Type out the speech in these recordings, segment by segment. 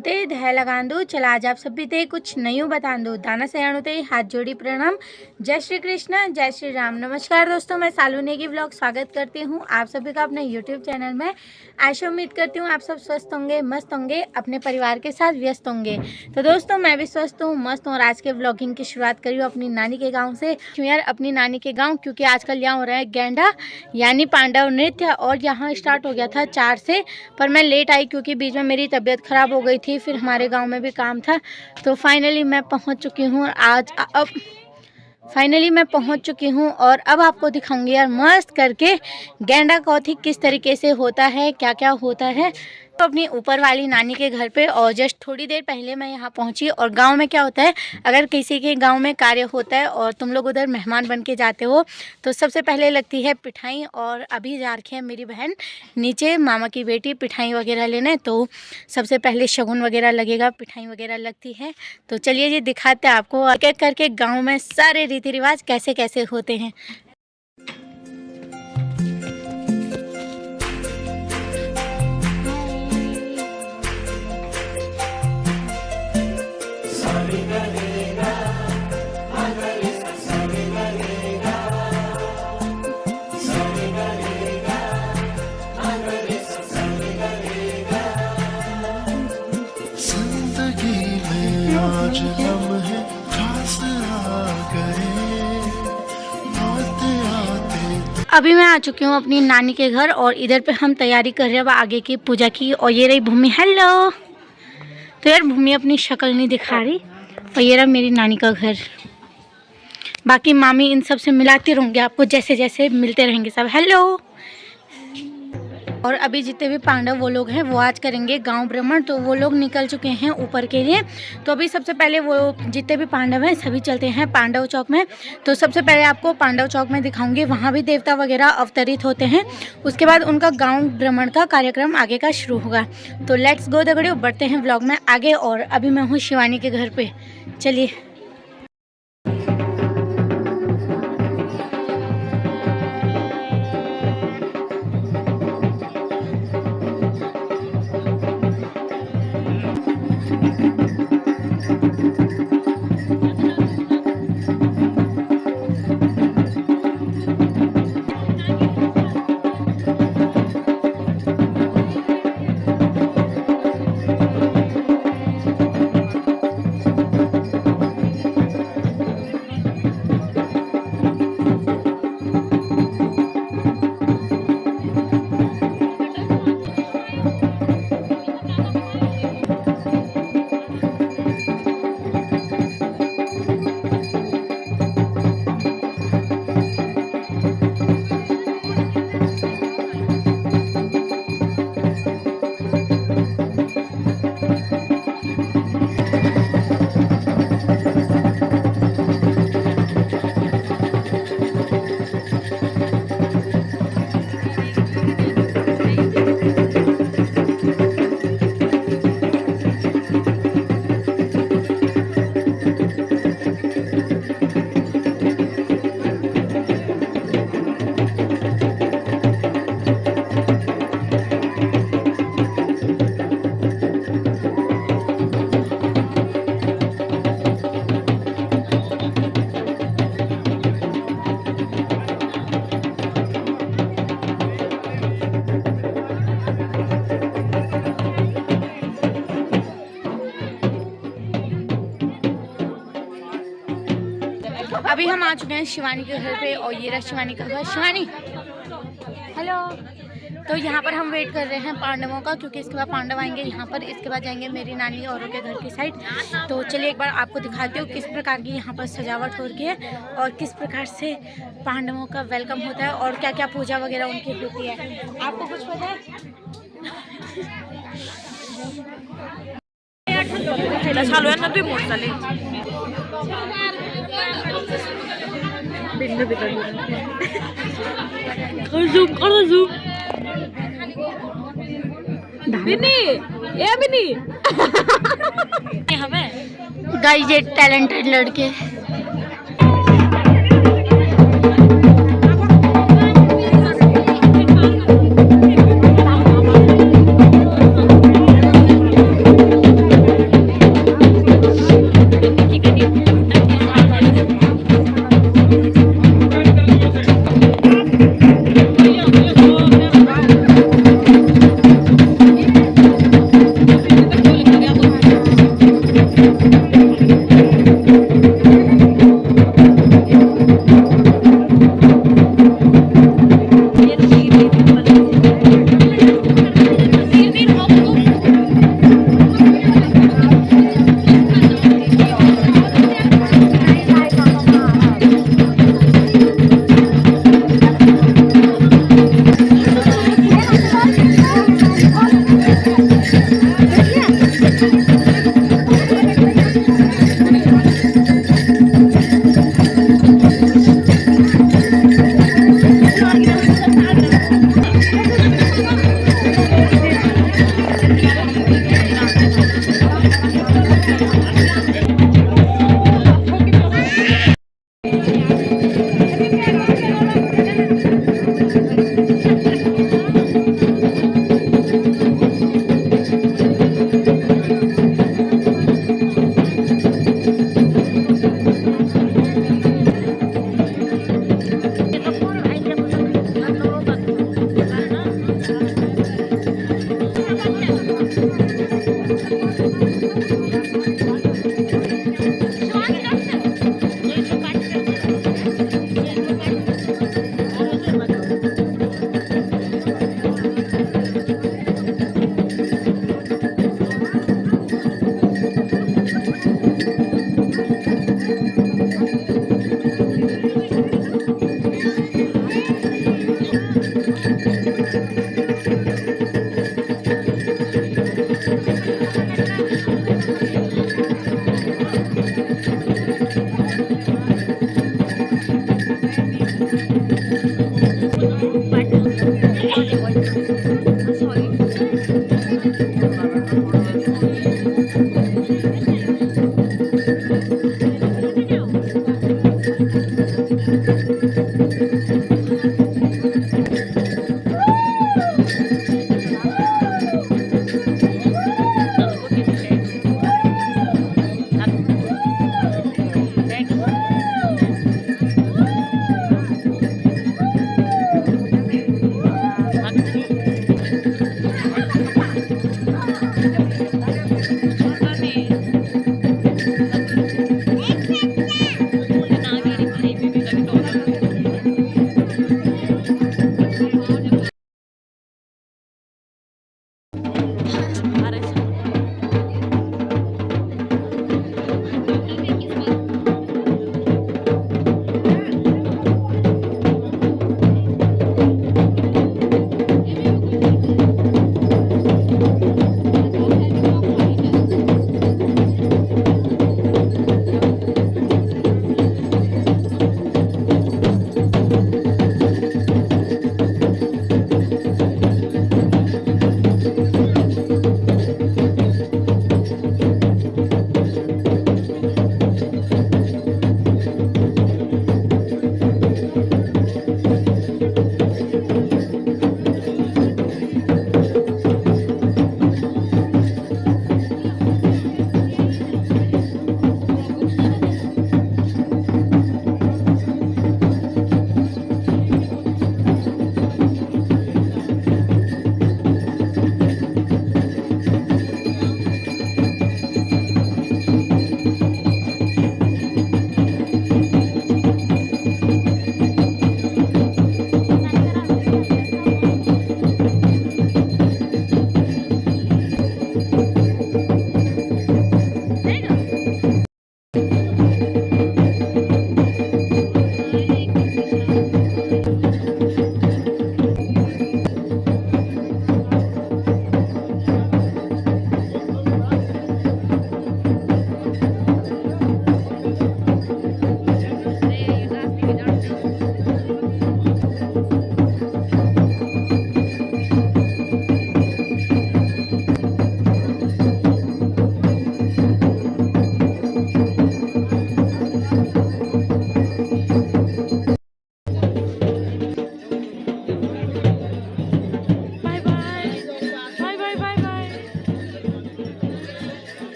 ते धै लगान दो, चला आज आप सभी ते कुछ नयूं बतान दो, दाना सयाणु ते हाथ जोड़ी प्रणाम। जय श्री कृष्ण, जय श्री राम। नमस्कार दोस्तों, मैं सालू नेगी व्लॉग स्वागत करती हूँ आप सभी का अपने यूट्यूब चैनल में। आशा उम्मीद करती हूँ आप सब स्वस्थ होंगे, मस्त होंगे, अपने परिवार के साथ व्यस्त होंगे। तो दोस्तों मैं भी स्वस्थ हूँ, मस्त हूँ और आज के व्लॉगिंग की शुरुआत करी हूँ अपनी नानी के गाँव से। क्यों यार, अपनी नानी के गाँव, क्योंकि आजकल यहाँ हो रहा है गेंडा यानी पांडव नृत्य, और यहाँ स्टार्ट हो गया था 4 से, पर मैं लेट आई क्योंकि बीच में मेरी तबीयत ख़राब हो गई थी, फिर हमारे गांव में भी काम था। तो फाइनली मैं पहुंच चुकी हूँ और अब आपको दिखाऊंगी यार मस्त करके गेंडा कौथी किस तरीके से होता है, क्या क्या होता है। तो अपनी ऊपर वाली नानी के घर पे, और जस्ट थोड़ी देर पहले मैं यहाँ पहुँची। और गांव में क्या होता है, अगर किसी के गांव में कार्य होता है और तुम लोग उधर मेहमान बन के जाते हो तो सबसे पहले लगती है पिठाई। और अभी जा रखी है मेरी बहन नीचे, मामा की बेटी, पिठाई वगैरह लेने। तो सबसे पहले शगुन वगैरह लगेगा, पिठाई वगैरह लगती है। तो चलिए जी दिखाते हैं आपको एक एक करके गाँव में सारे रीति रिवाज कैसे कैसे होते हैं। आज लम्हे खास आ गए, आते आते। अभी मैं आ चुकी हूँ अपनी नानी के घर, और इधर पे हम तैयारी कर रहे हैं अब आगे की पूजा की। और ये रही भूमि, हेलो। तो यार भूमि अपनी शक्ल नहीं दिखा रही। और ये रहा मेरी नानी का घर। बाकी मामी इन सब से मिलाती रहूँगी आपको, जैसे जैसे मिलते रहेंगे सब। हेलो। और अभी जितने भी पांडव वो लोग हैं वो आज करेंगे गांव भ्रमण, तो वो लोग निकल चुके हैं ऊपर के लिए। तो अभी सबसे पहले वो जितने भी पांडव हैं सभी चलते हैं पांडव चौक में। तो सबसे पहले आपको पांडव चौक में दिखाऊंगी, वहाँ भी देवता वगैरह अवतरित होते हैं। उसके बाद उनका गाँव भ्रमण का कार्यक्रम आगे का शुरू होगा। तो लेट्स गो दगड़ियों, बढ़ते हैं ब्लॉग में आगे। और अभी मैं हूँ शिवानी के घर पर, चलिए। अभी हम आ चुके हैं शिवानी के घर पे, और ये रहा शिवानी का घर। शिवानी, हेलो। तो यहाँ पर हम वेट कर रहे हैं पांडवों का, क्योंकि इसके बाद पांडव आएंगे यहाँ पर, इसके बाद जाएंगे मेरी नानी औरों के घर की साइड। तो चलिए एक बार आपको दिखाती हूँ किस प्रकार की यहाँ पर सजावट हो रही है, और किस प्रकार से पांडवों का वेलकम होता है, और क्या क्या पूजा वगैरह उनकी होती है। आपको कुछ पता है? गाइस ये टैलेंटेड लड़के।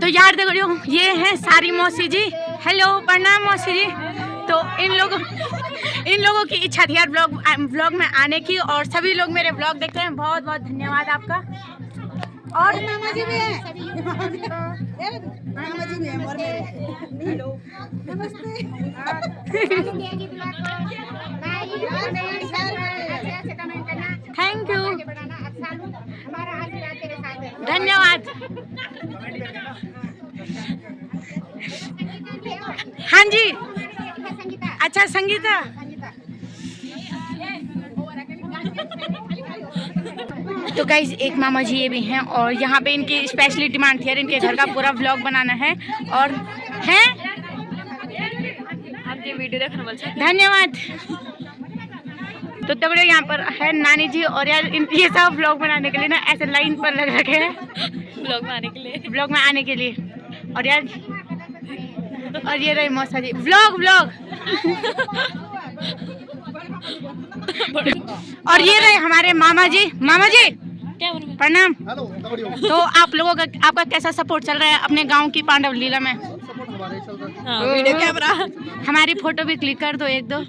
तो यार देखो ये है सारी मौसी जी। हेलो, प्रणाम मौसी जी। तो इन लोगों की इच्छा थी यार ब्लॉग में आने की, और सभी लोग मेरे ब्लॉग देखते हैं। बहुत बहुत धन्यवाद आपका। और मामा जी भी हैं। मामा जी भी हैं और मेरे। हेलो, नमस्ते। थैंक यू, धन्यवाद। हाँ जी, अच्छा संगीता। तो गाइस एक मामा जी ये भी हैं, और यहाँ पे इनकी स्पेशली डिमांड थी यार, इनके घर का पूरा व्लॉग बनाना है। और हैं आपके वीडियो देखने वाले, धन्यवाद। तो तगड़े यहाँ पर है नानी जी, और यार ये सब व्लॉग बनाने के लिए ना ऐसे लाइन पर लग रखे हैं व्लॉग में आने के लिए। और यार और ये रही मौसा जी, व्लॉग और ये रहे हमारे मामा जी। मामा जी प्रणाम। तो आप लोगों का आपका कैसा सपोर्ट चल रहा है अपने गांव की पांडव लीला में? वीडियो कैमरा, हमारी फोटो भी क्लिक कर दो एक दो।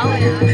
आओ यार